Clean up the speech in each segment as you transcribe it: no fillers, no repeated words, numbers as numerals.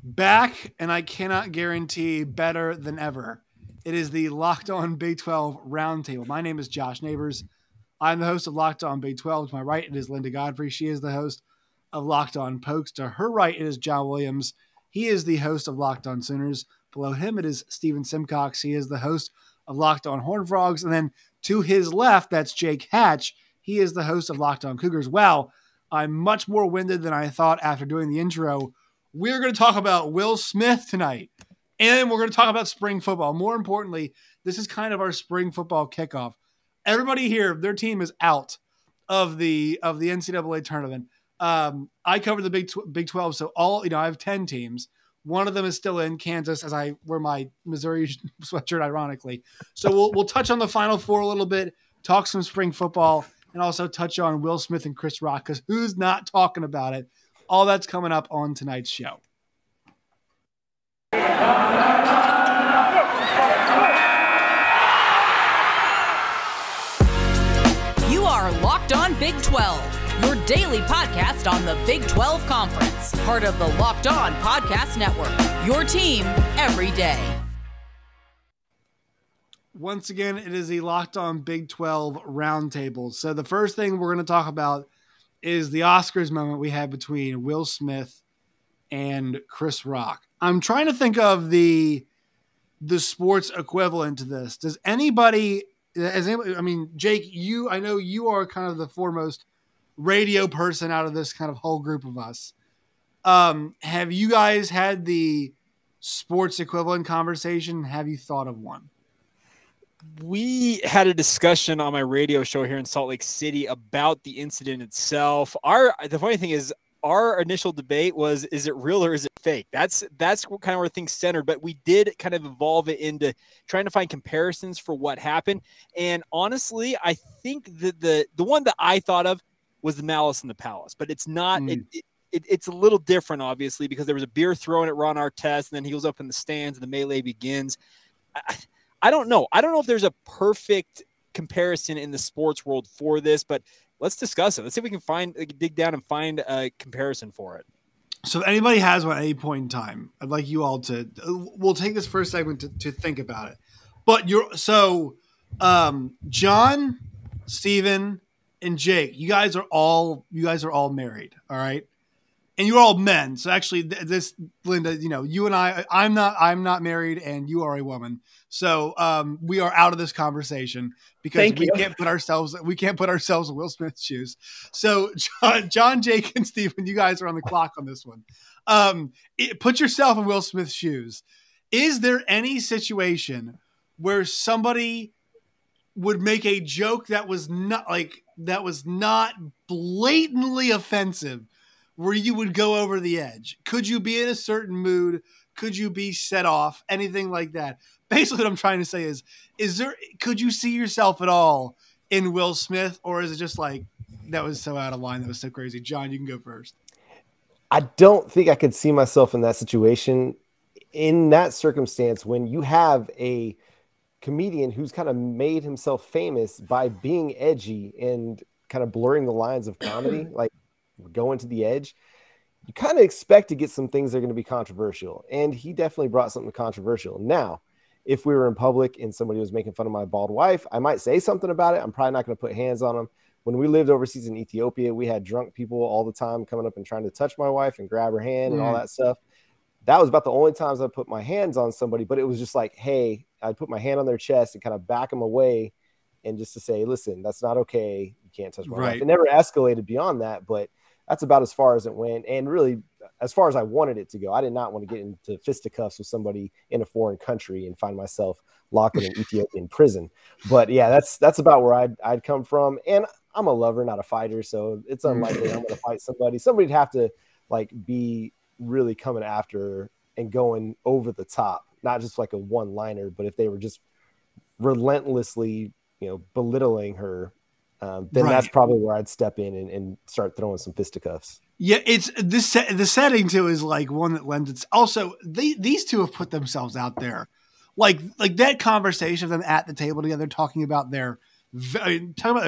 Back, and I cannot guarantee better than ever. It is the Locked On Big 12 Roundtable. My name is Josh Neighbors. I'm the host of Locked On Big 12. To my right, it is Linda Godfrey. She is the host of Locked On Pokes. To her right, it is John Williams. He is the host of Locked On Sooners. Below him, it is Steven Simcox. He is the host of Locked On Horned Frogs. And then to his left, that's Jake Hatch. He is the host of Locked On Cougars. Wow, I'm much more winded than I thought after doing the intro. We're going to talk about Will Smith tonight, and we're going to talk about spring football. More importantly, this is kind of our spring football kickoff. Everybody here, their team is out of the NCAA tournament. I cover the Big 12, so I have 10 teams. One of them is still in Kansas, as I wear my Missouri sweatshirt, ironically. So we'll touch on the Final Four a little bit, talk some spring football, and also touch on Will Smith and Chris Rock, because who's not talking about it? All that's coming up on tonight's show. You are Locked On Big 12, your daily podcast on the Big 12 Conference, part of the Locked On Podcast Network, your team every day. Once again, it is the Locked On Big 12 Roundtable. So the first thing we're going to talk about is the Oscars moment we had between Will Smith and Chris Rock. I'm trying to think of the sports equivalent to this. Does anybody, Jake, I know you are kind of the foremost radio person out of this kind of whole group of us. Have you guys had the sports equivalent conversation? Have you thought of one? We had a discussion on my radio show here in Salt Lake City about the incident itself. The funny thing is, our initial debate was, is it real or is it fake? That's kind of where things centered, but we did kind of evolve it into trying to find comparisons for what happened. And honestly, I think that the one that I thought of was the Malice in the Palace, but it's not, it's a little different, obviously, because there was a beer thrown at Ron Artest, and then he goes up in the stands and the melee begins. I don't know. I don't know if there's a perfect comparison in the sports world for this, but let's discuss it. Let's see if we can dig down and find a comparison for it. So if anybody has one at any point in time, I'd like you all we'll take this first segment to think about it. But John, Steven, and Jake, you guys are all married. All right. And you're all men. So actually this, Linda, you and I'm not married, and you are a woman. So we are out of this conversation because we can't put ourselves in Will Smith's shoes. So John, Jake, and Steven, you guys are on the clock on this one. Put yourself in Will Smith's shoes. Is there any situation where somebody would make a joke that was not blatantly offensive, where you would go over the edge? Could you be in a certain mood? Could you be set off? Anything like that? Basically, what I'm trying to say is could you see yourself at all in Will Smith, or is it just like, that was so out of line, that was so crazy? John, you can go first. I don't think I could see myself in that situation. In that circumstance, when you have a comedian who's kind of made himself famous by being edgy and kind of blurring the lines of comedy, like going to the edge, you kind of expect to get some things that are going to be controversial. And he definitely brought something controversial. Now, if we were in public and somebody was making fun of my bald wife, I might say something about it. I'm probably not going to put hands on them. When we lived overseas in Ethiopia, we had drunk people all the time coming up and trying to touch my wife and grab her hand and all that stuff. That was about the only times I put my hands on somebody, but it was just like, hey, I'd put my hand on their chest and kind of back them away, and just to say, listen, that's not okay. You can't touch my wife. It never escalated beyond that, but that's about as far as it went, and really as far as I wanted it to go. I did not want to get into fisticuffs with somebody in a foreign country and find myself locked in an Ethiopian prison. But yeah, that's about where I'd come from. And I'm a lover, not a fighter, so it's unlikely I'm going to fight somebody. Somebody'd have to be really coming after and going over the top, not just like a one-liner, but if they were just relentlessly, belittling her, then that's probably where I'd step in and start throwing some fisticuffs. Yeah, it's the setting too is like one that lends it. Also, these two have put themselves out there, like that conversation of them at the table together talking about their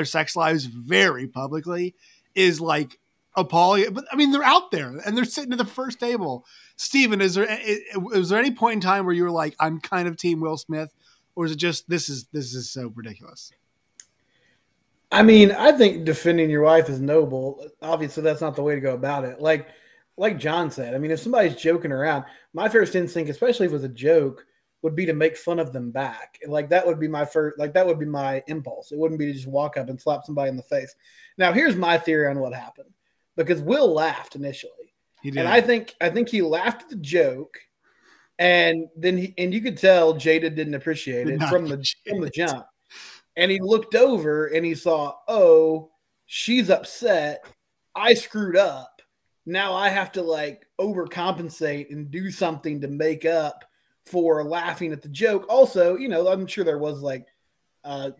sex lives very publicly is like appalling. But I mean, they're out there and they're sitting at the first table. Steven, was there any point in time where you were like, I'm kind of team Will Smith, or is it just this is so ridiculous? I mean, I think defending your wife is noble. Obviously, that's not the way to go about it. Like John said, I mean, if somebody's joking around, my first instinct, especially if it was a joke, would be to make fun of them back. Like that would be my impulse. It wouldn't be to just walk up and slap somebody in the face. Now, here's my theory on what happened, because Will laughed initially. He did. And I think he laughed at the joke, and then you could tell Jada didn't appreciate it from the jump. And he looked over and he saw, oh, she's upset. I screwed up. Now I have to like overcompensate and do something to make up for laughing at the joke. Also, you know, I'm sure there was like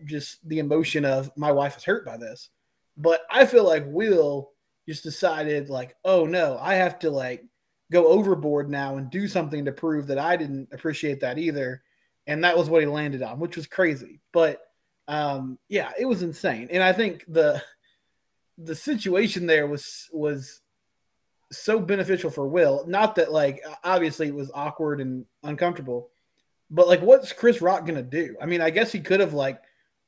just the emotion of my wife is hurt by this. But I feel like Will just decided like, oh no, I have to like go overboard now and do something to prove that I didn't appreciate that either. And that was what he landed on, which was crazy. But yeah, it was insane. And I think the situation there was so beneficial for Will. Not that like, obviously it was awkward and uncomfortable, but like, what's Chris Rock going to do? I mean, I guess he could have like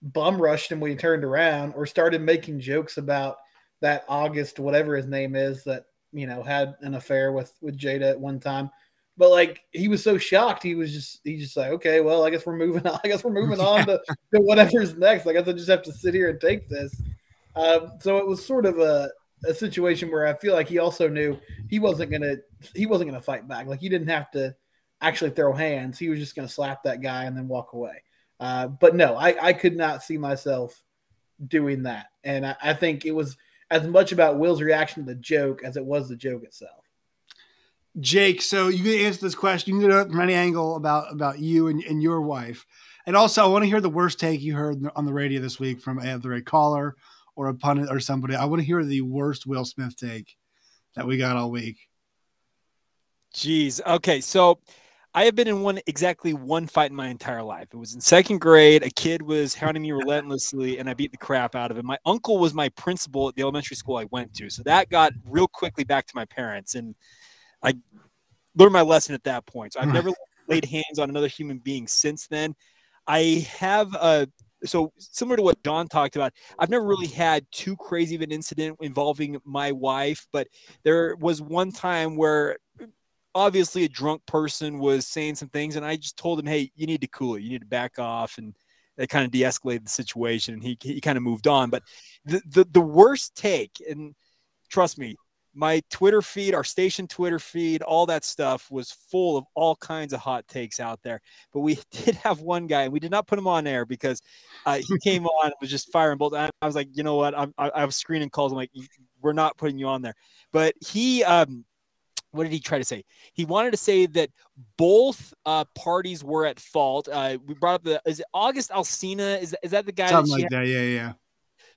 bum rushed him when he turned around, or started making jokes about that August, whatever his name is, that, you know, had an affair with Jada at one time. But like, he was so shocked. He's just like, okay, well, I guess we're moving on. I guess we're moving on to whatever's next. I guess I just have to sit here and take this. So it was sort of a situation where I feel like he also knew he wasn't gonna fight back. Like, he didn't have to actually throw hands. He was just gonna slap that guy and then walk away. But no, I could not see myself doing that. And I think it was as much about Will's reaction to the joke as it was the joke itself. Jake, so you can answer this question. You can get it from any angle about you and your wife. And also, I want to hear the worst take you heard on the radio this week from either a caller or a pundit or somebody. I want to hear the worst Will Smith take that we got all week. Jeez. Okay, so I have been in exactly one fight in my entire life. It was in second grade. A kid was hounding me relentlessly, and I beat the crap out of him. My uncle was my principal at the elementary school I went to, so that got real quickly back to my parents, and I learned my lesson at that point. So I've never laid hands on another human being since then. I have so similar to what John talked about, I've never really had too crazy of an incident involving my wife, but there was one time where obviously a drunk person was saying some things, and I just told him, hey, you need to cool it. You need to back off. And that kind of de-escalated the situation, and he kind of moved on. But the worst take, and trust me, my Twitter feed, our station Twitter feed, all that stuff was full of all kinds of hot takes out there. But we did have one guy, and we did not put him on air because he came on and was just firing bolts. I was like, you know what? I was screening calls. I'm like, we're not putting you on there. But he, what did he try to say? He wanted to say that both parties were at fault. We brought up is it August Alsina? Is that the guy? Something like that. Yeah.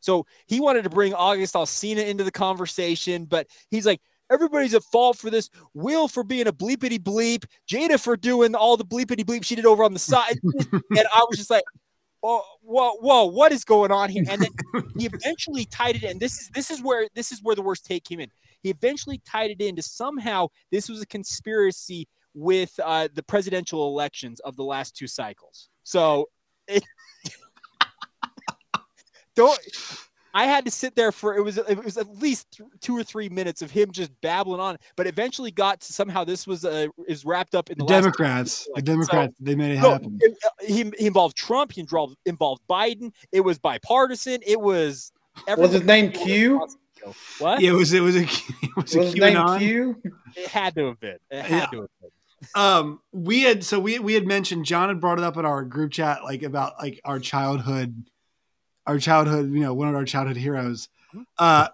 So he wanted to bring August Alsina into the conversation, but he's like, everybody's at fault for this. Will for being a bleepity bleep, Jada for doing all the bleepity bleep she did over on the side. And I was just like, whoa, what is going on here? And then he eventually tied it in. This is where the worst take came in. He eventually tied it into somehow this was a conspiracy with the presidential elections of the last two cycles. So I had to sit there for it was at least 2 or 3 minutes of him just babbling on, but eventually got to somehow this was is wrapped up in the Democrats. The Democrats, so, they made it happen. He involved Trump. He involved Biden. It was bipartisan. It was. Was his name Q? What? Yeah, was his name Q? It had to have been. It had to have been. We had mentioned, John had brought it up in our group chat, like about like our childhood, you know, one of our childhood heroes.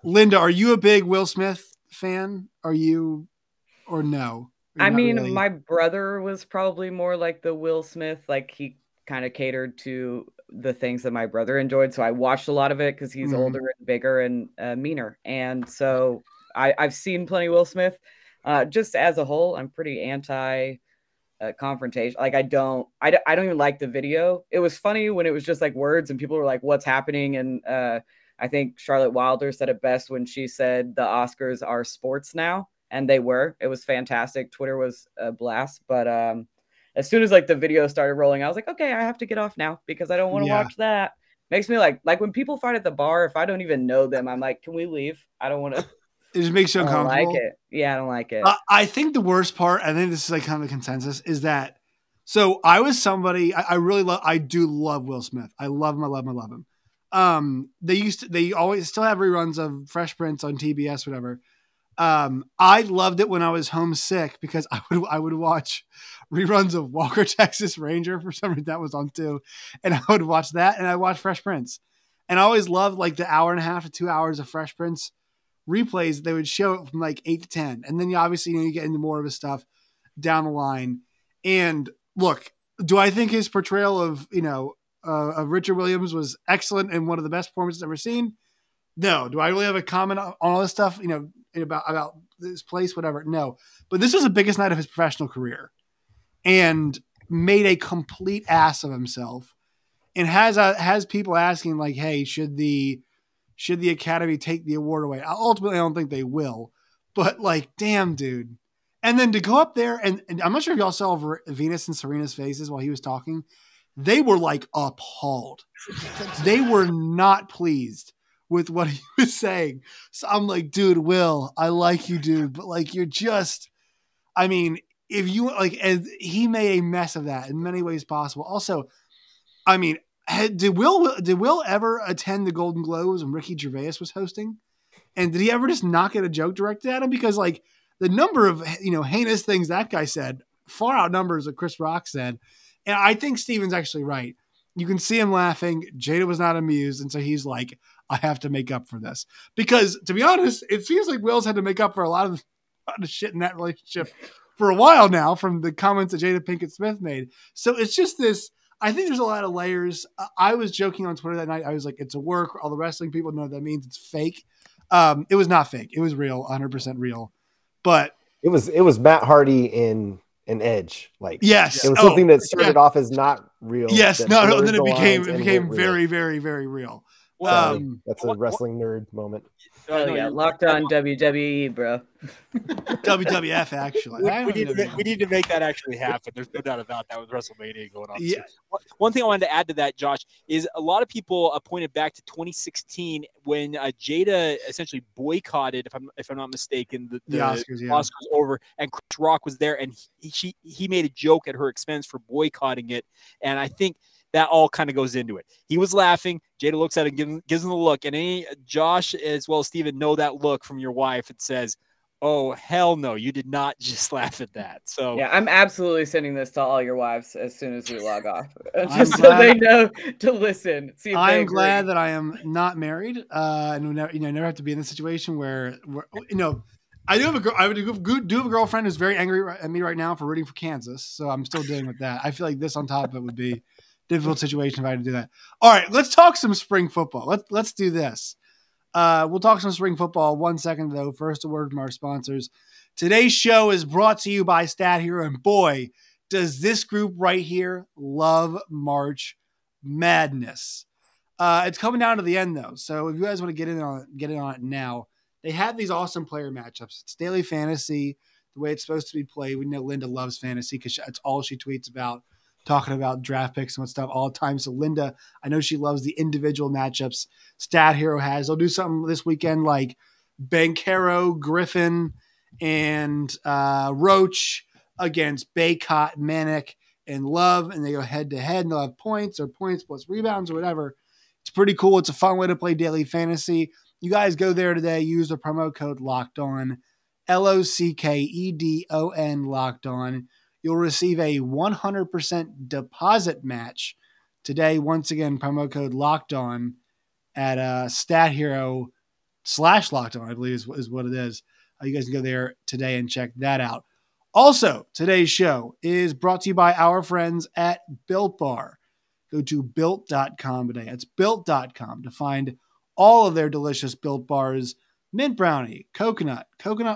Linda, are you a big Will Smith fan? Are you, or no? I mean, really? My brother was probably more like the Will Smith, like he kind of catered to the things that my brother enjoyed. So I watched a lot of it because he's older and bigger and meaner. And so I've seen plenty of Will Smith. Just as a whole, I'm pretty anti confrontation. Like I don't even like the video. It was funny when it was just like words and people were like, what's happening? And I I think Charlotte Wilder said it best when she said the Oscars are sports now, and they were. It was fantastic. Twitter was a blast, but as soon as like the video started rolling, I was like, okay, I have to get off now because I don't want to watch that. Makes me like when people fight at the bar, if I don't even know them, I'm like, can we leave? I don't want to. It just makes you uncomfortable. I don't like it. Yeah, I don't like it. I think the worst part, I think this is like kind of the consensus, is that so I was somebody I do love Will Smith. I love him. They always still have reruns of Fresh Prince on TBS, whatever. I loved it when I was homesick because I would watch reruns of Walker, Texas Ranger. For some reason that was on too. And I would watch that and I watched Fresh Prince. And I always loved like the hour and a half to 2 hours of Fresh Prince replays. They would show it from like 8 to 10. And then you get into more of his stuff down the line. And look, do I think his portrayal of Richard Williams was excellent and one of the best performances I've ever seen? No. Do I really have a comment on all this stuff, about this place, whatever? No. But this was the biggest night of his professional career and made a complete ass of himself and has people asking like, hey, should the Academy take the award away? Ultimately, I don't think they will, but like, damn, dude. And then to go up there and I'm not sure if y'all saw Venus and Serena's faces while he was talking. They were like appalled. They were not pleased with what he was saying. So I'm like, dude, Will, I like you, dude, but like, you're just, I mean, if you like, he made a mess of that in many ways possible. Also, I mean, did Will ever attend the Golden Globes when Ricky Gervais was hosting? And did he ever just not get a joke directed at him? Because like the number of, heinous things that guy said far outnumbers what Chris Rock said. And I think Steven's actually right. You can see him laughing. Jada was not amused. And so he's like, I have to make up for this. Because to be honest, it seems like Will's had to make up for a lot of shit in that relationship for a while now from the comments that Jada Pinkett Smith made. So it's just this, I think there's a lot of layers. I was joking on Twitter that night. I was like, it's a work. All the wrestling people know that means it's fake. It was not fake. It was real, 100% real. But it was Matt Hardy in an Edge. Like, yes, it was something that started off as not real. Yes, no, then it became very, very, very real. That's a wrestling nerd moment. Oh yeah, Locked On WWE, bro. WWF, actually. We need to make that actually happen. There's no doubt about that with WrestleMania going on. Yeah. One thing I wanted to add to that, Josh, is a lot of people pointed back to 2016 when Jada essentially boycotted, if I'm not mistaken, the Oscars over, and Chris Rock was there, and he made a joke at her expense for boycotting it, and I think that all kind of goes into it. He was laughing. Jada looks at him, gives him the look. And Josh, as well as Steven, know that look from your wife. It says, oh, hell no, you did not just laugh at that. So yeah, I'm absolutely sending this to all your wives as soon as we log off. Just so they know to listen. See if I'm glad that I am not married. And never have to be in this situation where I do have a girlfriend who's very angry at me right now for rooting for Kansas. So I'm still dealing with that. I feel like this on top of it would be difficult situation if I had to do that. All right, let's talk some spring football. Let's do this. We'll talk some spring football. 1 second though. First, a word from our sponsors. Today's show is brought to you by Stat Hero, and boy, does this group right here love March Madness. It's coming down to the end though, so if you guys want to get in on it now, they have these awesome player matchups. It's daily fantasy, the way it's supposed to be played. We know Linda loves fantasy because that's all she tweets about. Talking about draft picks and stuff all the time. So Linda, I know she loves the individual matchups Stat Hero has. They'll do something this weekend like Bankero, Griffin, and Roach against Baycott, Manic, and Love. And they go head to head and they'll have points or points plus rebounds or whatever. It's pretty cool. It's a fun way to play daily fantasy. You guys go there today. Use the promo code Locked On, LOCKEDON, Locked On. You'll receive a 100% deposit match today. Once again, promo code Locked On at Stat Hero /Locked On, I believe is what it is. You guys can go there today and check that out. Also, today's show is brought to you by our friends at Built Bar. Go to built.com today. That's built.com to find all of their delicious Built Bars. Mint brownie, coconut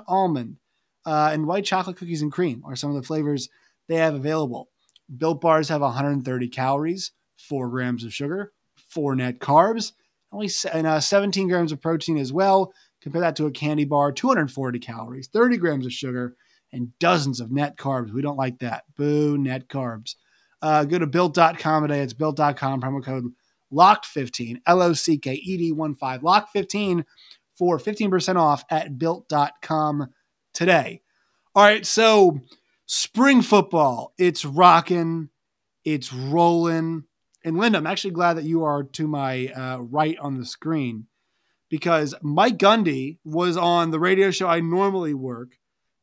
almond, and white chocolate cookies and cream are some of the flavors they have available. Built Bars have 130 calories, 4 grams of sugar, 4 net carbs, only 17 grams of protein as well. Compare that to a candy bar, 240 calories, 30 grams of sugar, and dozens of net carbs. We don't like that. Boo, net carbs. Go to built.com today. It's built.com, promo code LOCKED15, LOCKED15, LOCKED15 for 15% off at built.com today. All right, so spring football, it's rocking, it's rolling. And Linda, I'm actually glad that you are to my right on the screen, because Mike Gundy was on the radio show I normally work,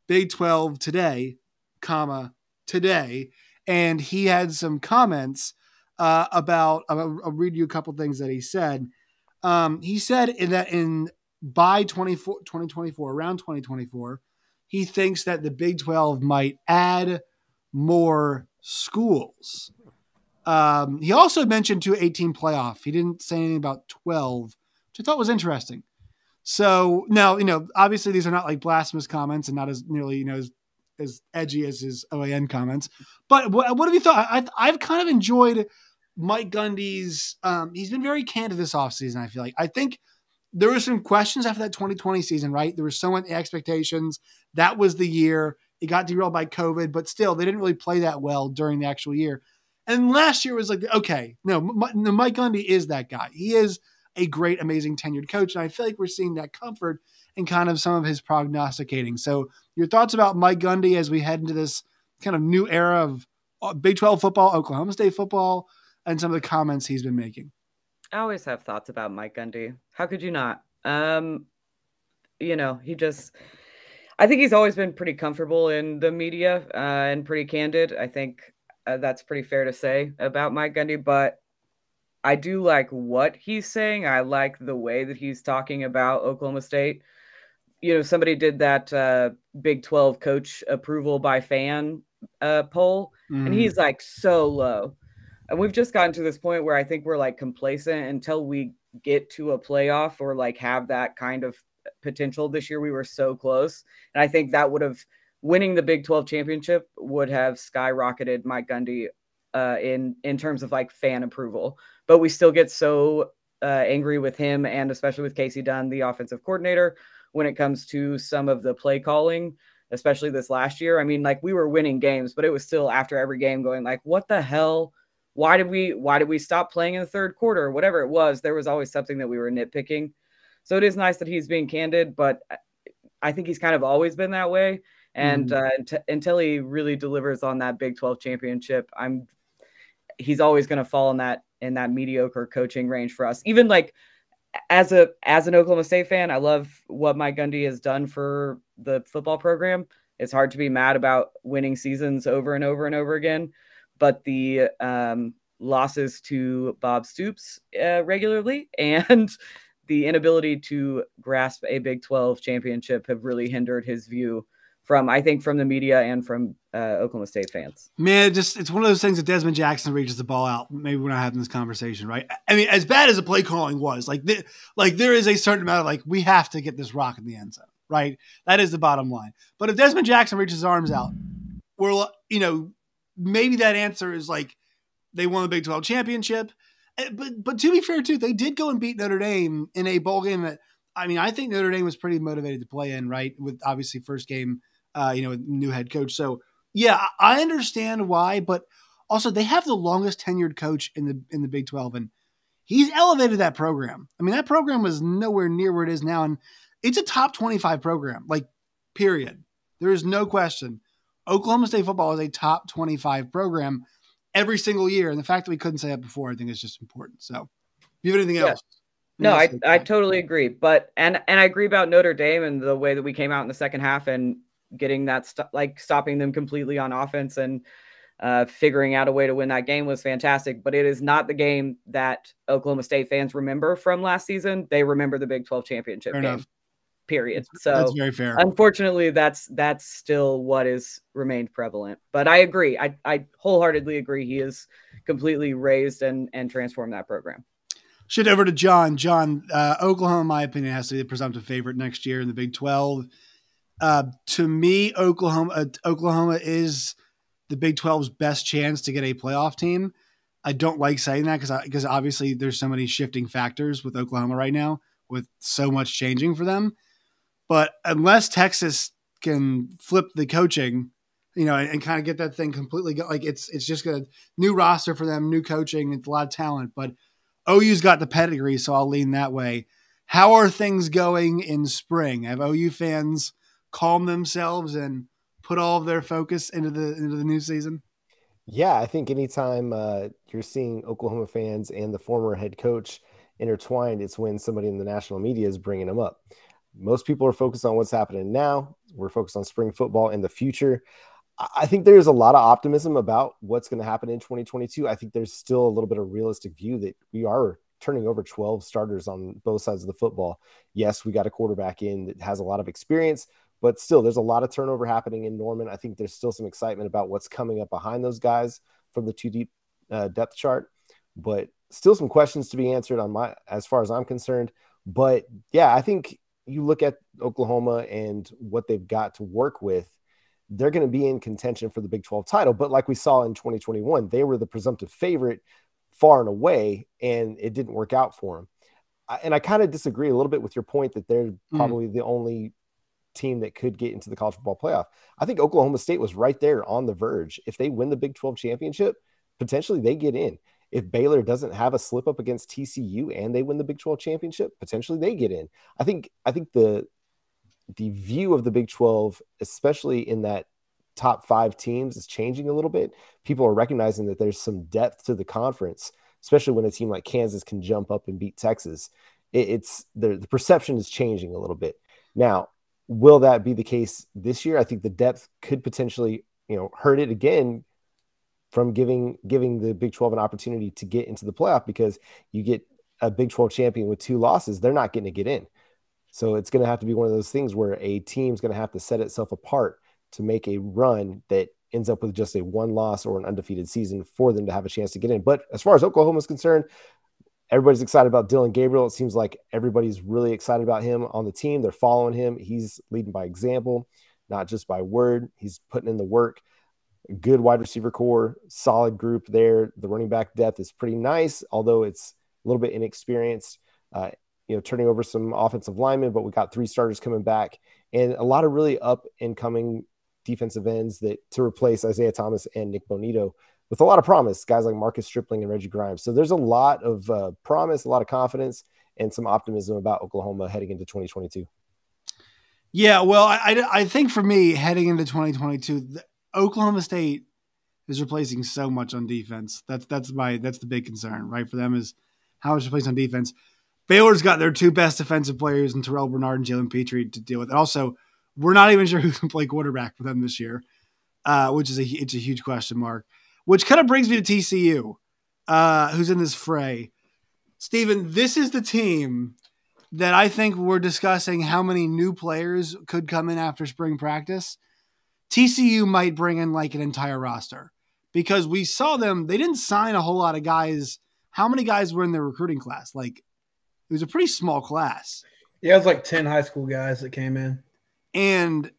Big 12 Today, today, and he had some comments about, I'll read you a couple things that he said. He said by 2024, around 2024, he thinks that the Big 12 might add more schools. He also mentioned 18 playoff. He didn't say anything about 12, which I thought was interesting. So now, obviously these are not like blasphemous comments and not as nearly, as edgy as his OAN comments. But what have you thought? I've kind of enjoyed Mike Gundy's. He's been very candid this offseason, I feel like. I think there were some questions after that 2020 season, right? There were so many expectations. That was the year. It got derailed by COVID, but still, they didn't really play that well during the actual year. And last year was like, okay, Mike Gundy is that guy. He is a great, amazing tenured coach. And I feel like we're seeing that comfort in kind of some of his prognosticating. So your thoughts about Mike Gundy as we head into this kind of new era of Big 12 football, Oklahoma State football, and some of the comments he's been making? I always have thoughts about Mike Gundy. How could you not? I think he's always been pretty comfortable in the media and pretty candid. I think that's pretty fair to say about Mike Gundy, but I do like what he's saying. I like the way that he's talking about Oklahoma State. Somebody did that Big 12 coach approval by fan poll, and he's like so low. And we've just gotten to this point where I think we're like complacent until we get to a playoff or like have that kind of potential. This year we were so close. And I think that winning the Big 12 championship would have skyrocketed Mike Gundy in terms of like fan approval. But we still get so angry with him, and especially with Casey Dunn, the offensive coordinator, when it comes to some of the play calling, especially this last year. I mean, like we were winning games, but it was still after every game going like, what the hell? Why did we stop playing in the third quarter? Whatever it was, there was always something that we were nitpicking. So it is nice that he's being candid, but I think he's kind of always been that way. And until he really delivers on that Big 12 championship, he's always going to fall in that mediocre coaching range for us. Even like as an Oklahoma State fan, I love what Mike Gundy has done for the football program. It's hard to be mad about winning seasons over and over and over again, but the losses to Bob Stoops regularly and the inability to grasp a Big 12 championship have really hindered his view from the media and from Oklahoma State fans. Man, it's one of those things that Desmond Jackson reaches the ball out. Maybe we're not having this conversation, right? I mean, as bad as the play calling was, there is a certain amount of we have to get this rock in the end zone, right? That is the bottom line. But if Desmond Jackson reaches his arms out, we're, maybe that answer is they won the Big 12 championship. But to be fair, too, they did go and beat Notre Dame in a bowl game that, I think Notre Dame was pretty motivated to play in, right? With obviously first game, new head coach. So yeah, I understand why, but also they have the longest tenured coach in the Big 12, and he's elevated that program. That program was nowhere near where it is now, and it's a top 25 program, period. There is no question. Oklahoma State football is a top 25 program every single year, and the fact that we couldn't say that before, I think is just important. So, do you have anything else? No, I totally agree. But and I agree about Notre Dame and the way that we came out in the second half and getting that stopping them completely on offense and figuring out a way to win that game was fantastic. But it is not the game that Oklahoma State fans remember from last season. They remember the Big 12 championship game. Period. So that's very fair. Unfortunately, that's still what is remained prevalent. But I agree. I wholeheartedly agree. He has completely raised and transformed that program. Shift over to John. John, Oklahoma, in my opinion, has to be the presumptive favorite next year in the Big 12. To me, Oklahoma is the Big 12's best chance to get a playoff team. I don't like saying that because obviously there's so many shifting factors with Oklahoma right now, with so much changing for them. But unless Texas can flip the coaching, and kind of get that thing completely it's just a new roster for them, new coaching, it's a lot of talent. But OU's got the pedigree, so I'll lean that way. How are things going in spring? Have OU fans calmed themselves and put all of their focus into the new season? Yeah, I think anytime you're seeing Oklahoma fans and the former head coach intertwined, it's when somebody in the national media is bringing them up. Most people are focused on what's happening now. We're focused on spring football in the future. I think there's a lot of optimism about what's going to happen in 2022. I think there's still a little bit of realistic view that we are turning over 12 starters on both sides of the football. Yes, we got a quarterback in that has a lot of experience, but still there's a lot of turnover happening in Norman. I think there's still some excitement about what's coming up behind those guys from the 2-deep depth chart, but still some questions to be answered as far as I'm concerned. But yeah, I think you look at Oklahoma and what they've got to work with, they're going to be in contention for the Big 12 title. But like we saw in 2021, they were the presumptive favorite far and away, and it didn't work out for them. And I kind of disagree a little bit with your point that they're probably the only team that could get into the college football playoff. I think Oklahoma State was right there on the verge. If they win the Big 12 championship, potentially they get in. If Baylor doesn't have a slip up against TCU and they win the Big 12 championship, potentially they get in. I think the view of the Big 12, especially in that top 5 teams, is changing a little bit. People are recognizing that there's some depth to the conference, especially when a team like Kansas can jump up and beat Texas. It's the perception is changing a little bit. Now, will that be the case this year? I think the depth could potentially, hurt it again from giving the Big 12 an opportunity to get into the playoff, because you get a Big 12 champion with 2 losses, they're not getting to get in. So it's going to have to be one of those things where a team's going to have to set itself apart to make a run that ends up with just a 1 loss or an undefeated season for them to have a chance to get in. But as far as Oklahoma is concerned, everybody's excited about Dylan Gabriel. It seems like everybody's really excited about him on the team. They're following him. He's leading by example, not just by word. He's putting in the work. Good wide receiver core, solid group there. The running back depth is pretty nice, although it's a little bit inexperienced. Turning over some offensive linemen, but we got 3 starters coming back and a lot of really up and coming defensive ends to replace Isaiah Thomas and Nick Bonito with a lot of promise, guys like Marcus Stripling and Reggie Grimes. So there's a lot of promise, a lot of confidence, and some optimism about Oklahoma heading into 2022. Yeah, well, I think for me, heading into 2022, Oklahoma State is replacing so much on defense. That's the big concern, right, for them, is how much replaced on defense. Baylor's got their 2 best defensive players in Terrell Bernard and Jalen Petrie to deal with. And also, we're not even sure who can play quarterback for them this year, which is a huge question mark. Which kind of brings me to TCU, who's in this fray. Steven, this is the team that I think we're discussing how many new players could come in after spring practice. TCU might bring in like an entire roster because we saw them. They didn't sign a whole lot of guys. How many guys were in their recruiting class? Like, it was a pretty small class. Yeah, it was like 10 high school guys that came in. And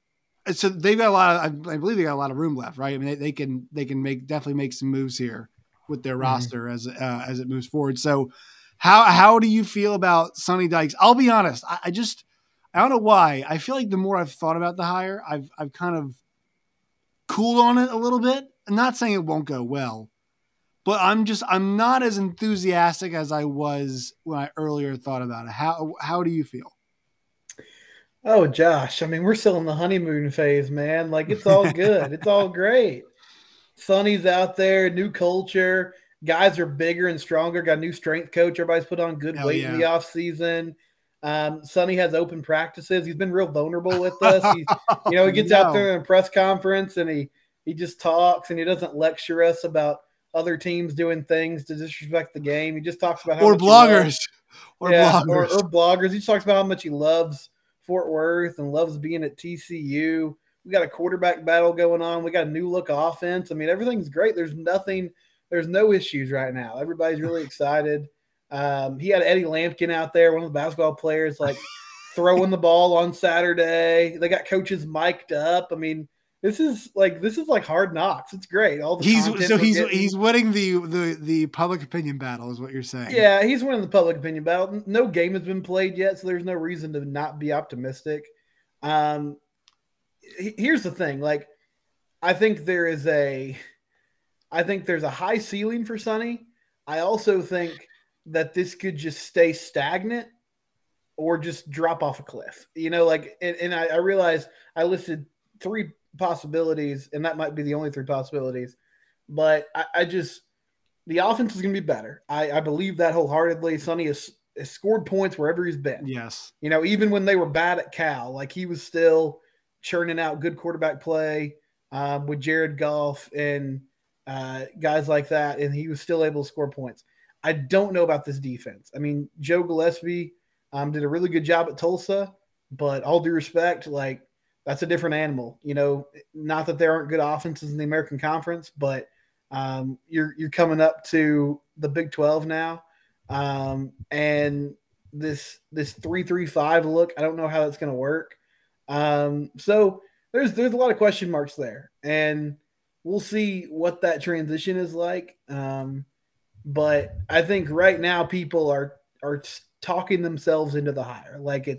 so they've got a lot of, I believe they got a lot of room left, right? I mean, they can definitely make some moves here with their roster as it moves forward. So how do you feel about Sonny Dykes? I'll be honest. I don't know why. I feel like the more I've thought about the hire, I've kind of cooled on it a little bit. I'm not saying it won't go well, but I'm not as enthusiastic as I was when I earlier thought about it. How do you feel? Oh, Josh, I mean, we're still in the honeymoon phase, man. Like, it's all good. It's all great. Sonny's out there, new culture. Guys are bigger and stronger. Got a new strength coach. Everybody's put on good weight in the offseason. Sonny has open practices. He's been real vulnerable with us. He gets out there in a press conference and he just talks and he doesn't lecture us about other teams doing things to disrespect the game. He just talks about how much bloggers. bloggers. He just talks about how much he loves Fort Worth and loves being at TCU. We got a quarterback battle going on. We got a new look offense. I mean, everything's great. There's no issues right now. Everybody's really excited. He had Eddie Lampkin out there, one of the basketball players, like throwing the ball on Saturday. They got coaches mic'd up. I mean, This is like Hard Knocks. It's great. All the he's winning the public opinion battle, is what you're saying. Yeah, he's winning the public opinion battle. No game has been played yet, so there's no reason to not be optimistic. Here's the thing: like, I think there's a high ceiling for Sonny. I also think that this could just stay stagnant or just drop off a cliff. You know, like, and I realized I listed 3 possibilities, and that might be the only 3 possibilities. But I just – the offense is going to be better. I believe that wholeheartedly. Sonny has scored points wherever he's been. Yes. You know, even when they were bad at Cal, like, he was still churning out good quarterback play with Jared Goff and guys like that, and he was still able to score points. I don't know about this defense. I mean, Joe Gillespie did a really good job at Tulsa, but all due respect, like, that's a different animal. You know, not that there aren't good offenses in the American Conference, but you're coming up to the Big 12 now, and this 3-3-5 look, I don't know how that's going to work. So there's a lot of question marks there, and we'll see what that transition is like. But I think right now people are talking themselves into the hire. Like,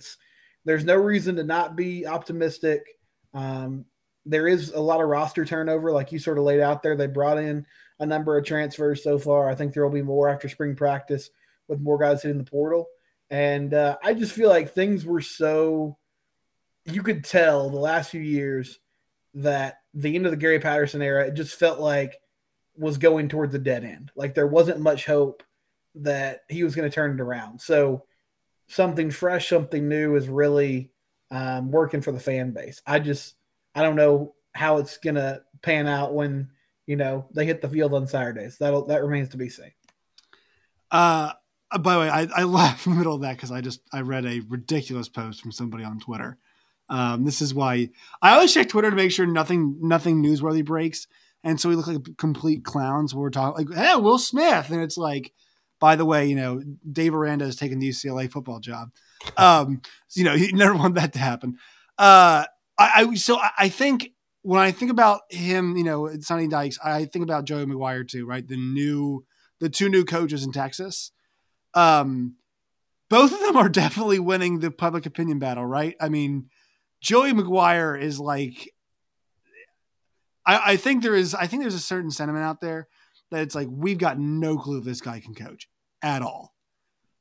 there's no reason to not be optimistic. There is a lot of roster turnover, like you sort of laid out there. They brought in a number of transfers so far. I think there will be more after spring practice with more guys hitting the portal. And I just feel like things were so – you could tell the last few years that the end of the Gary Patterson era, it just felt like was going towards the dead end. Like, there wasn't much hope that he was going to turn it around. So something fresh, something new is really working for the fan base. I don't know how it's going to pan out when, you know, they hit the field on Saturdays. That remains to be seen. By the way, I laughed in the middle of that because I read a ridiculous post from somebody on Twitter. This is why I always check Twitter to make sure nothing newsworthy breaks. And so we look like complete clowns when we're talking like, hey, Will Smith. And it's like, by the way, you know, Dave Aranda has taken the UCLA football job. You know, he never wanted that to happen. I think when I think about him, you know, Sonny Dykes, I think about Joey McGuire too, right? The 2 new coaches in Texas. Both of them are definitely winning the public opinion battle, right? I mean, Joey McGuire is like, I think there's a certain sentiment out there that it's like, we've got no clue if this guy can coach at all.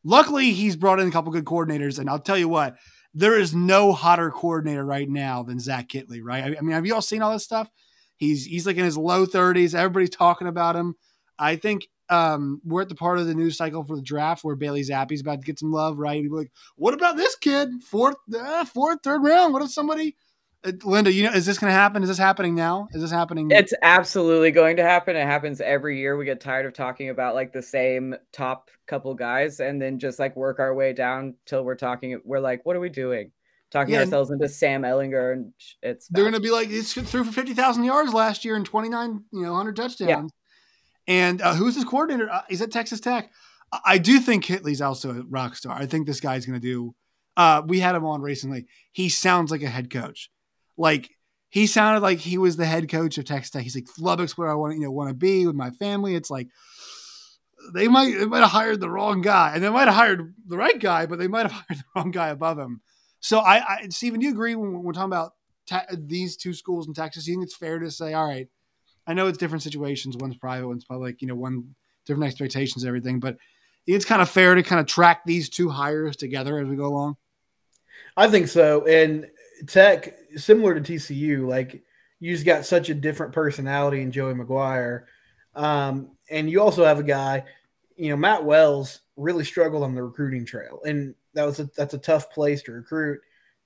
Luckily, he's brought in a couple good coordinators, and I'll tell you what, there is no hotter coordinator right now than Zach Kittley, right? I mean, have you all seen all this stuff? He's like in his low 30s. Everybody's talking about him. I think we're at the part of the news cycle for the draft where Bailey Zappi's about to get some love, right? People are like, what about this kid? Fourth, third round. What if somebody? Linda, you know, is this going to happen? Is this happening now? Is this happening? It's absolutely going to happen. It happens every year. We get tired of talking about like the same top couple guys and then just like work our way down till we're like, what are we doing? Talking ourselves into Sam Ellinger, and they're going to be like, it's threw for 50,000 yards last year and 100 touchdowns. Yeah. And who's his coordinator? He's at Texas Tech. I do think Kitley's also a rock star. I think this guy's going to do. We had him on recently. He sounds like a head coach. Like, he sounded like he was the head coach of Texas Tech. He's like, Lubbock's where I want to be with my family. It's like they might have hired the wrong guy, and they might have hired the right guy, but they might have hired the wrong guy above him. So, Stephen, do you agree when we're talking about these 2 schools in Texas? You think it's fair to say, all right, I know it's different situations. One's private, one's public. You know, one different expectations, everything. But it's kind of fair to kind of track these 2 hires together as we go along. I think so. And Tech, similar to TCU, like, you just got such a different personality in Joey McGuire. And you also have a guy, you know, Matt Wells really struggled on the recruiting trail. And that's a tough place to recruit.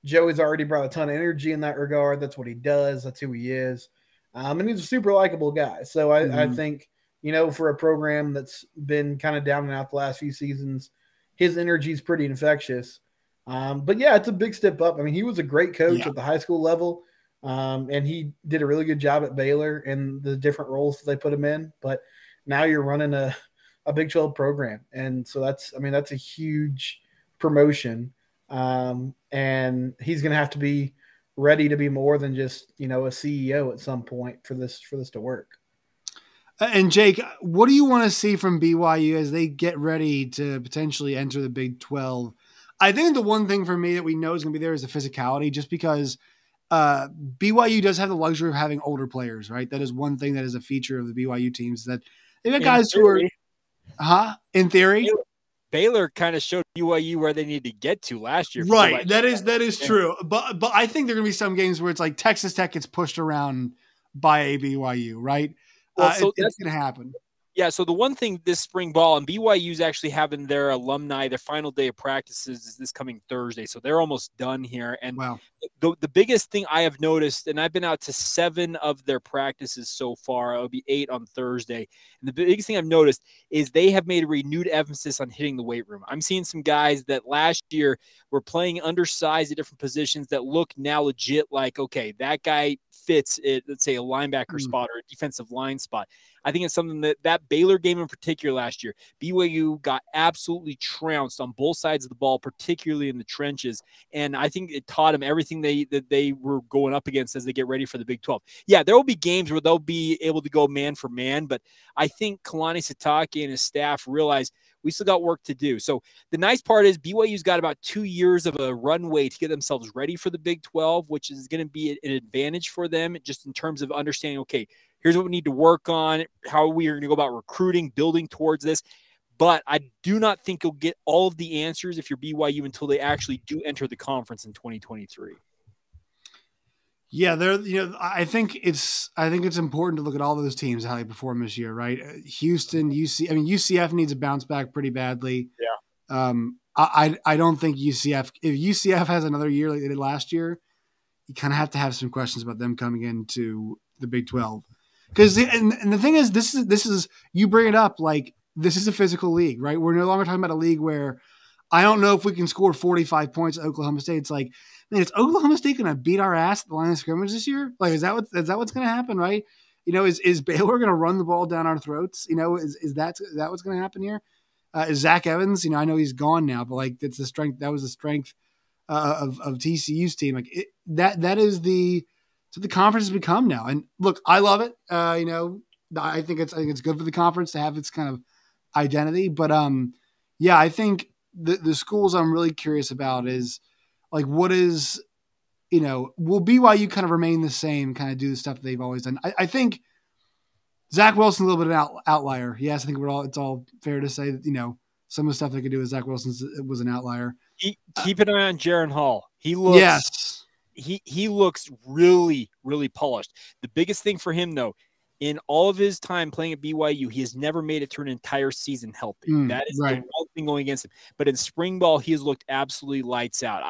Joey's already brought a ton of energy in that regard. That's what he does. That's who he is. And he's a super likable guy. So I think, you know, for a program that's been kind of down and out the last few seasons, his energy is pretty infectious. But yeah, it's a big step up. I mean, he was a great coach at the high school level. And he did a really good job at Baylor and the different roles that they put him in. But now you're running a Big 12 program. And so that's a huge promotion. And he's going to have to be ready to be more than just, a CEO at some point for this to work. And Jake, what do you want to see from BYU as they get ready to potentially enter the Big 12? I think the one thing for me that we know is going to be there is the physicality, just because BYU does have the luxury of having older players, right? That is one thing that is a feature of the BYU teams, that they've got guys who are, in theory. Baylor kind of showed BYU where they need to get to last year. Right. That is true. But I think there are going to be some games where it's like Texas Tech gets pushed around by a BYU, right? Well, so it's going to happen. Yeah, so the one thing this spring ball, and BYU's actually having their alumni, their final day of practices is this coming Thursday, so they're almost done here. And wow. The biggest thing I have noticed, and I've been out to 7 of their practices so far, it'll be 8 on Thursday, and the biggest thing I've noticed is they have made a renewed emphasis on hitting the weight room. I'm seeing some guys that last year were playing undersized at different positions that look now legit like, okay, that guy fits it, let's say a linebacker spot or a defensive line spot. I think it's something that Baylor game in particular last year, BYU got absolutely trounced on both sides of the ball, particularly in the trenches. And I think it taught them everything that they were going up against as they get ready for the Big 12. Yeah, there will be games where they'll be able to go man for man, but I think Kalani Sitake and his staff realize we still got work to do. So the nice part is BYU's got about 2 years of a runway to get themselves ready for the Big 12, which is going to be an advantage for them just in terms of understanding, okay, here's what we need to work on, how we are going to go about recruiting, building towards this. But I do not think you'll get all of the answers if you're BYU until they actually do enter the conference in 2023. Yeah, I think it's important to look at all those teams, how they perform this year, right? Houston, UCF needs a bounce back pretty badly. Yeah. I don't think UCF, if UCF has another year like they did last year, you kind of have to have some questions about them coming into the Big 12. Because and the thing is, this is you bring it up, like this is a physical league, right? We're no longer talking about a league where I don't know if we can score 45 points at Oklahoma State. It's like, man, is Oklahoma State going to beat our ass at the line of scrimmage this year? Like, is that what's going to happen, right? Is Baylor going to run the ball down our throats? Is that what's going to happen here? Is Zach Evans? I know he's gone now, but like it's the strength. That was the strength of TCU's team. Like that is the conference has become now. And look, I love it. I think it's good for the conference to have its kind of identity. But yeah, I think the schools I'm really curious about is like what is, will BYU kind of remain the same, kind of do the stuff that they've always done? I think Zach Wilson's a little bit of an outlier. Yes, I think it's all fair to say that, some of the stuff they could do with Zach Wilson was an outlier. Keep an eye on Jaron Hall. He looks, yes. He looks really, really polished. The biggest thing for him, though, in all of his time playing at BYU, he has never made it through an entire season healthy. That is right. The one thing going against him. But in spring ball, he has looked absolutely lights out.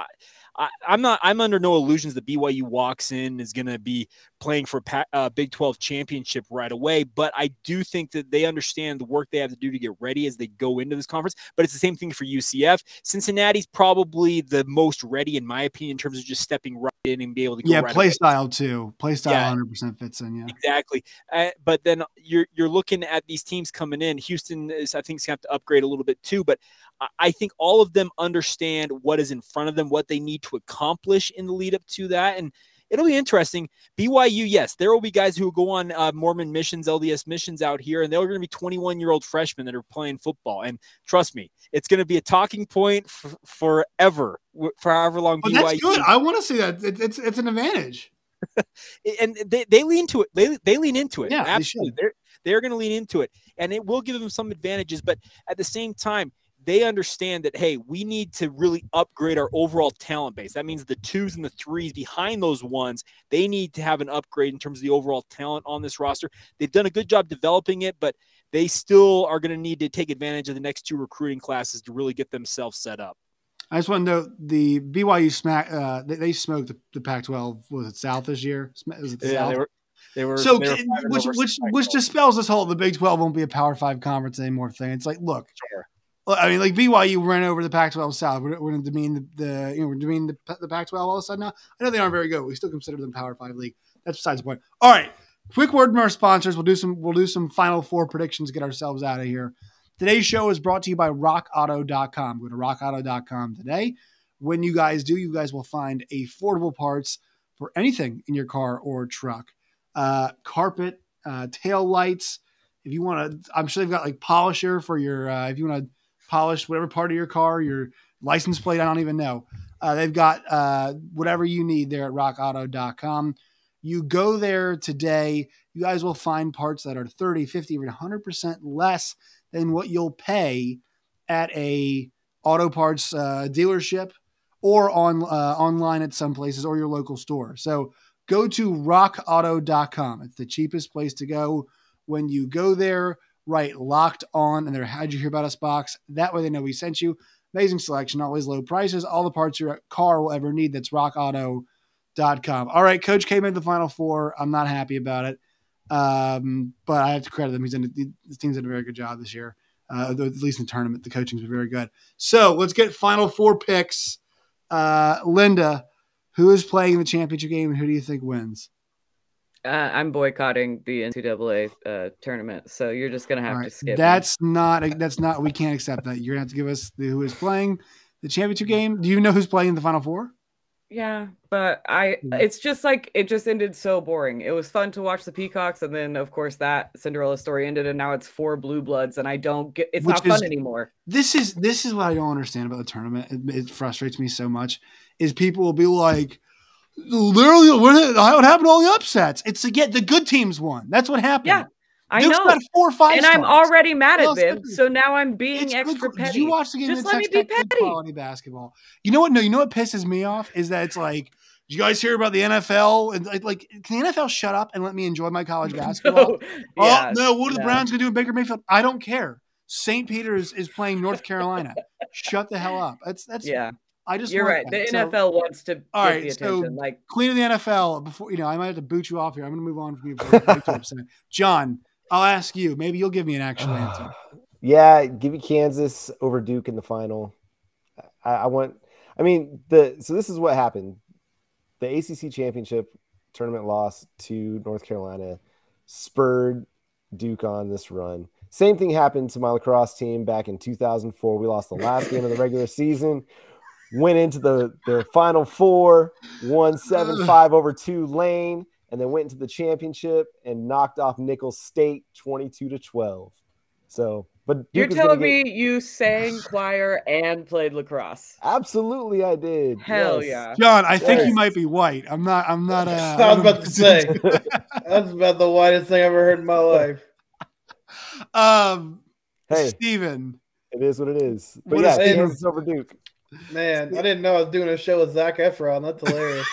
I'm under no illusions that BYU walks in is going to be playing for a Big 12 championship right away. But I do think that they understand the work they have to do to get ready as they go into this conference. But it's the same thing for UCF. Cincinnati's probably the most ready, in my opinion, in terms of just stepping right in and be able to go right play away. Style too. Play style 100% fits in, yeah. Exactly. But then you're looking at these teams coming in. Houston is, I think, is going to have to upgrade a little bit too. But I think all of them understand what is in front of them, what they need to accomplish in the lead up to that. And it'll be interesting. BYU, yes, there will be guys who will go on Mormon missions, LDS missions out here, and they're going to be 21-year-old freshmen that are playing football. And trust me, it's going to be a talking point forever, for however long BYU. That's good. I want to see that. It's an advantage. And they lean to it. They lean into it. Yeah, absolutely. They're going to lean into it, and it will give them some advantages. But at the same time, they understand that, hey, we need to really upgrade our overall talent base. That means the 2s and the 3s behind those 1s, they need to have an upgrade in terms of the overall talent on this roster. They've done a good job developing it, but they still are going to need to take advantage of the next 2 recruiting classes to really get themselves set up. I just want to note the BYU they smoked the Pac-12. Was it South this year? Was it the South? They were so, which dispels this whole the Big 12 won't be a Power 5 conference anymore thing. It's like, look, sure. I mean, like BYU ran over the Pac-12 South. We're going to demean the Pac-12 all of a sudden now. I know they aren't very good. We still consider them Power 5 league. That's besides the point. All right, quick word from our sponsors. We'll do some Final Four predictions to get ourselves out of here. Today's show is brought to you by RockAuto.com. Go to RockAuto.com today. When you guys do, you guys will find affordable parts for anything in your car or truck. Carpet, tail lights. If you want to, I'm sure they've got like polisher for your, if you want to polish whatever part of your car, your license plate, I don't even know. They've got whatever you need there at rockauto.com. You go there today, you guys will find parts that are 30, 50, even 100% less than what you'll pay at a auto parts dealership or online at some places or your local store. So go to rockauto.com. It's the cheapest place to go. When you go there, write Locked On and their How'd You Hear About Us box. That way they know we sent you. Amazing selection, always low prices, all the parts your car will ever need. That's rockauto.com. All right, Coach K made the Final Four. I'm not happy about it, but I have to credit him. The team's done a very good job this year, at least in the tournament. The coaching's been very good. So let's get Final Four picks. Linda, who is playing in the championship game, and who do you think wins? I'm boycotting the NCAA tournament, so you're just gonna have to skip. That's not. We can't accept that. You're gonna have to give us who is playing the championship game. Do you know who's playing in the Final Four? Yeah, but it's just like it just ended so boring. It was fun to watch the Peacocks, and then of course that Cinderella story ended, and now it's 4 Blue Bloods, and I don't get. It's not fun anymore. This is what I don't understand about the tournament. It frustrates me so much. Is people will be like, literally, what happened to all the upsets? It's to get the good teams won. That's what happened. Yeah, I Duke's know. got 4 or 5 and stars. I'm already mad at them. So now I'm being extra petty. Did you watch the game? Just let me be petty. Quality basketball. You know what? No, you know what pisses me off is that it's like, did you guys hear about the NFL? And like, can the NFL shut up and let me enjoy my college basketball? What are the Browns gonna do in Baker Mayfield? I don't care. St. Peter's is playing North Carolina. Shut the hell up. That's yeah. You're right. The NFL wants to get the attention. Like Queen of the NFL. Before I might have to boot you off here. I'm going to move on from you. John, I'll ask you. Maybe you'll give me an actual answer. Yeah, give me Kansas over Duke in the final. So this is what happened. The ACC championship tournament loss to North Carolina spurred Duke on this run. Same thing happened to my lacrosse team back in 2004. We lost the last game of the regular season. Went into the Final Four, won 7-5 over Tulane, and then went into the championship and knocked off Nicholls State 22-12. So, but you're telling me you sang choir and played lacrosse? Absolutely, I did. Hell yeah, John. I think you might be white. I'm not. I was about to say that's about the whitest thing I've ever heard in my life. Hey, Steven. It is what it is. But yeah, Kansas over Duke. Man, I didn't know I was doing a show with Zac Efron. That's hilarious.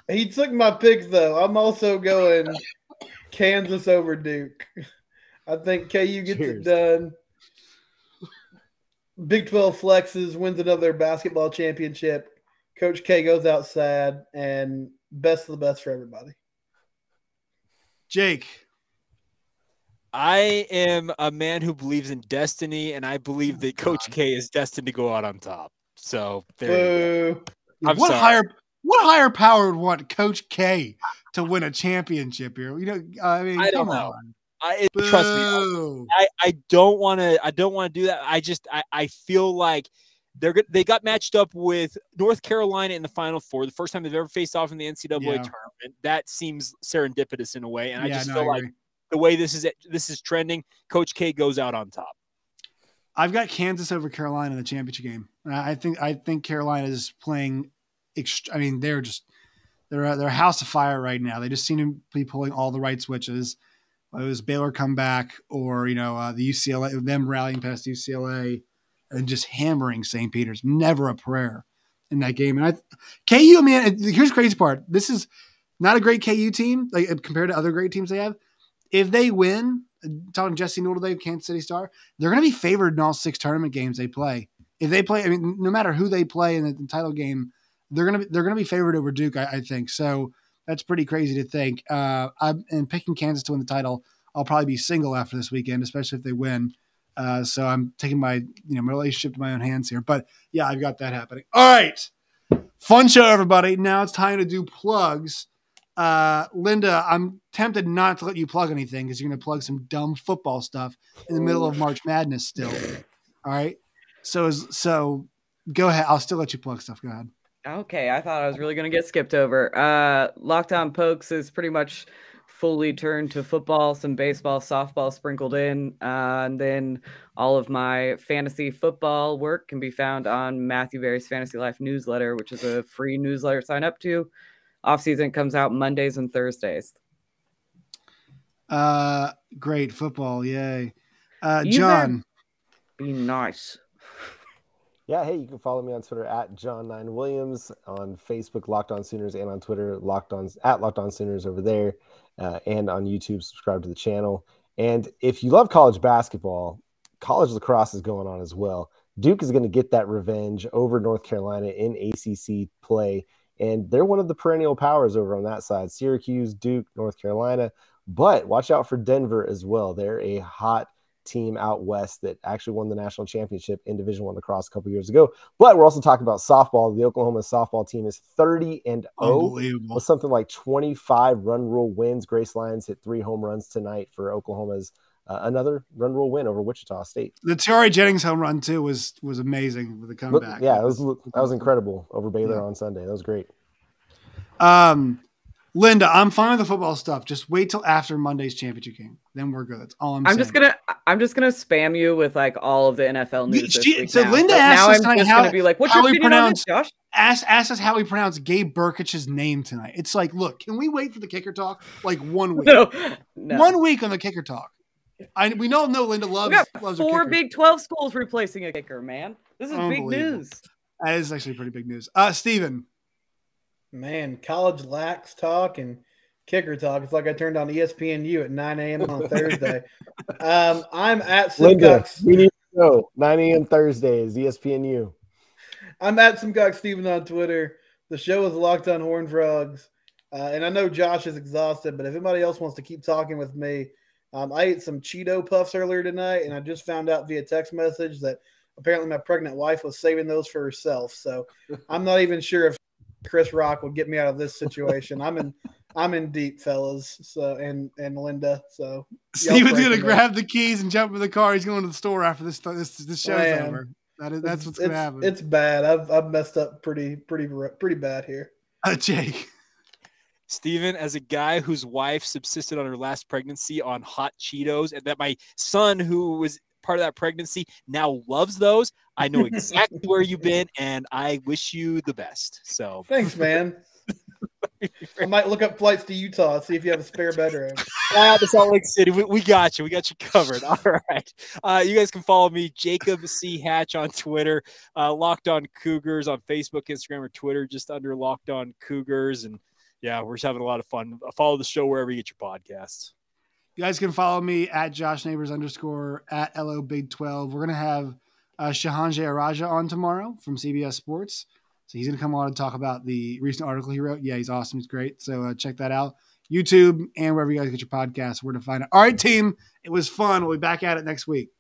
He took my pick, though. I'm also going Kansas over Duke. I think KU gets it done. Big 12 flexes, wins another basketball championship. Coach K goes out sad, and best of the best for everybody. Jake. I am a man who believes in destiny, and I believe that Coach K is destined to go out on top. So there you go. What higher power would want Coach K to win a championship here? I don't know. Trust me. I don't want to do that. I feel like they got matched up with North Carolina in the Final Four, the first time they've ever faced off in the NCAA tournament. That seems serendipitous in a way, and I just feel like the way this is trending, Coach K goes out on top. I've got Kansas over Carolina in the championship game. I think Carolina is playing. They're a house of fire right now. They just seem to be pulling all the right switches. It was Baylor comeback, or the UCLA, them rallying past UCLA and just hammering St. Peter's. Never a prayer in that game. And KU, here's the crazy part. This is not a great KU team compared to other great teams they have. If they win, talking Jesse Newell today, Kansas City Star, they're going to be favored in all 6 tournament games they play. If they play, no matter who they play in the title game, they're going to be favored over Duke, I think. So that's pretty crazy to think. I'm picking Kansas to win the title. I'll probably be single after this weekend, especially if they win. So I'm taking my my relationship to my own hands here. But yeah, I've got that happening. All right, fun show, everybody. Now it's time to do plugs. Linda, I'm tempted not to let you plug anything because you're going to plug some dumb football stuff in the middle of March Madness still. All right. So go ahead. I'll still let you plug stuff. Go ahead. Okay, I thought I was really going to get skipped over. Locked On Pokes is pretty much fully turned to football, some baseball, softball sprinkled in. And then all of my fantasy football work can be found on Matthew Berry's Fantasy Life newsletter, which is a free newsletter to sign up to. Off-season comes out Mondays and Thursdays. Great football. Yay. John. Be nice. Yeah, hey, you can follow me on Twitter at John9Williams, on Facebook, Locked On Sooners, and on Twitter, Locked On Sooners over there, and on YouTube, subscribe to the channel. And if you love college basketball, college lacrosse is going on as well. Duke is going to get that revenge over North Carolina in ACC play, and they're one of the perennial powers over on that side. Syracuse, Duke, North Carolina, but watch out for Denver as well. They're a hot team out west that actually won the national championship in Division I lacrosse a couple years ago. But we're also talking about softball. The Oklahoma softball team is 30-0 with something like 25 run rule wins. Grace Lyons hit 3 home runs tonight for Oklahoma's another run rule win over Wichita State. The Tiare Jennings home run too was amazing with the comeback. Yeah, that was incredible over Baylor on Sunday. That was great. Linda, I'm fine with the football stuff. Just wait till after Monday's championship game. Then we're good. That's all I'm saying. I'm just gonna spam you with like all of the NFL news this week. So now. Linda But asked now us I'm tonight just how gonna be like, what's how your we opinion on this, pronounce Josh? ask us how we pronounce Gabe Burkich's name tonight. It's like, look, can we wait for the kicker talk? Like 1 week. No. 1 week on the kicker talk. We all know Linda loves. We got loves 4 Big 12 schools replacing a kicker, man. This is big news. That is actually pretty big news. Steven. Man, college lax talk and kicker talk. It's like I turned on ESPNU at 9 a.m. on Thursday. I'm at Linda, Simcox. we need to know 9 a.m. Thursdays, ESPNU. I'm at Simcox Steven on Twitter. The show is Locked On Horned Frogs. And I know Josh is exhausted, but if anybody else wants to keep talking with me, I ate some Cheeto Puffs earlier tonight, and I just found out via text message that apparently my pregnant wife was saving those for herself. So I'm not even sure if Chris Rock would get me out of this situation. I'm in deep, fellas. So and Linda. So Steven's gonna grab the keys and jump in the car. He's going to the store after this show's over. That's what's gonna happen. It's bad. I've messed up pretty bad here. Jake. Steven, as a guy whose wife subsisted on her last pregnancy on hot Cheetos, and that my son, who was part of that pregnancy, now loves those, I know exactly where you've been, and I wish you the best. So thanks, man. I might look up flights to Utah, see if you have a spare bedroom. To Salt Lake City. We got you. We got you covered. All right. You guys can follow me, Jacob C. Hatch, on Twitter, Locked On Cougars on Facebook, Instagram, or Twitter, just under Locked On Cougars. And yeah, we're just having a lot of fun. Follow the show wherever you get your podcasts. You guys can follow me at @JoshNeighbors_ at LO Big 12. We're going to have Shahan Jayaraja on tomorrow from CBS Sports. So he's going to come on and talk about the recent article he wrote. Yeah, he's awesome. He's great. So check that out. YouTube and wherever you guys get your podcasts, where to find it. All right, team. It was fun. We'll be back at it next week.